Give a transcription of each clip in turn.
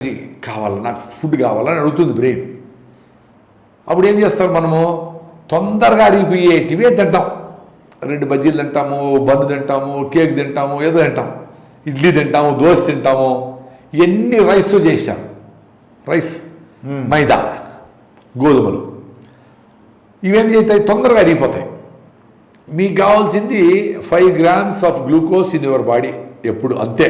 కావాలి, నాకు ఫుడ్ కావాలని అడుగుతుంది బ్రెయిన్. అప్పుడు ఏం చేస్తాం మనము? తొందరగా అరిగిపోయేటివే తింటాం. 2 బజ్జీలు తింటాము, బన్ను తింటాము, కేక్ తింటాము, ఏదో తింటాం, ఇడ్లీ తింటాము, దోశ తింటాము. ఇవన్నీ రైస్తో చేశాం. రైస్, మైదా, గోధుమలు ఇవేం చేస్తాయి? తొందరగా అరిగిపోతాయి. మీకు కావాల్సింది 5 grams of glucose in your body ఎప్పుడు, అంతే.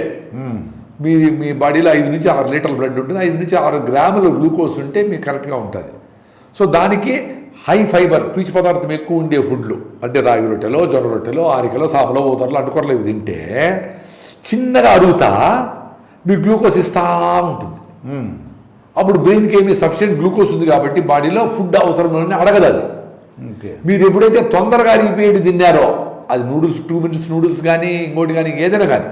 మీ బాడీలో 5 నుంచి 6 లీటర్ల బ్లడ్ ఉంటుంది. 5 నుంచి 6 గ్రాముల గ్లూకోజ్ ఉంటే మీకు కరెక్ట్గా ఉంటుంది. సో దానికి హై ఫైబర్, పీచు పదార్థం ఎక్కువ ఉండే ఫుడ్లు అంటే రాగి రొట్టెలో, జొన్న రొట్టెలో, ఆరికలో, సాపలో, ఊతరలో, అంటుకొరలు ఇవి తింటే చిన్నగా అరుగుతా మీ గ్లూకోజ్ ఇస్తూ ఉంటుంది. అప్పుడు బ్రెయిన్కి ఏమి సఫిషియెంట్ గ్లూకోజ్ ఉంది కాబట్టి బాడీలో ఫుడ్ అవసరం అడగదు అది. మీరు ఎప్పుడైతే తొందరగా అరిగిపోయేది తిన్నారో, అది నూడిల్స్, 2 minutes నూడిల్స్ కానీ ఇంకోటి కానీ ఏదైనా కానీ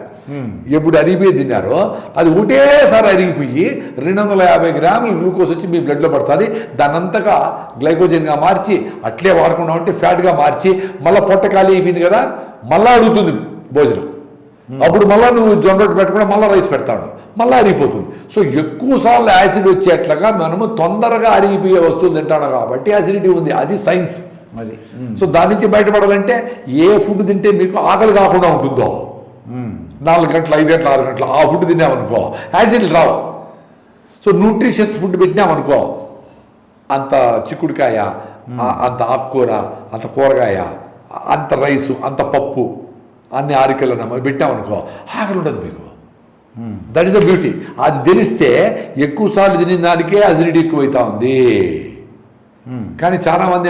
ఎప్పుడు అరిగిపోయి తిన్నారో అది ఒకటేసారి అరిగిపోయి 250 గ్రాముల గ్లూకోజ్ వచ్చి మీ బ్లడ్లో పడుతుంది. దానంతగా గ్లైకోజన్గా మార్చి అట్లే వాడకుండా ఉంటే ఫ్యాట్గా మార్చి మళ్ళీ పొట్ట ఖాళీ అయిపోయింది కదా, మళ్ళీ అడుగుతుంది భోజనం. అప్పుడు మళ్ళీ నువ్వు జొన్న రొట్టె పెట్టకుండా మళ్ళీ రైస్ పెడతాడు, మళ్ళీ అరిగిపోతుంది. సో ఎక్కువసార్లు యాసిడ్ వచ్చేట్లుగా మనము తొందరగా అరిగిపోయే వస్తువులు తింటాడు కాబట్టి యాసిడిటీ ఉంది. అది సైన్స్ అది. సో దాని నుంచి బయటపడాలంటే ఏ ఫుడ్ తింటే మీకు ఆకలి కాకుండా ఉంటుందో, 4 గంటలు, 5 గంటలు, 6 గంటలు ఆ ఫుడ్ తిన్నామనుకో యాసిడ్లు రావు. సో న్యూట్రిషియస్ ఫుడ్ పెట్టినామనుకో, అంత చిక్కుడుకాయ, అంత ఆకుకూర, అంత కూరగాయ, అంత రైసు, అంత పప్పు, అన్ని ఆరికలు పెట్టామనుకో ఆకలి ఉండదు మీకు. That is the beauty. అది తెలిస్తే ఎక్కువసార్లు తినే దానికే అసిడిటీ ఎక్కువ అవుతా ఉంది. కానీ చాలామంది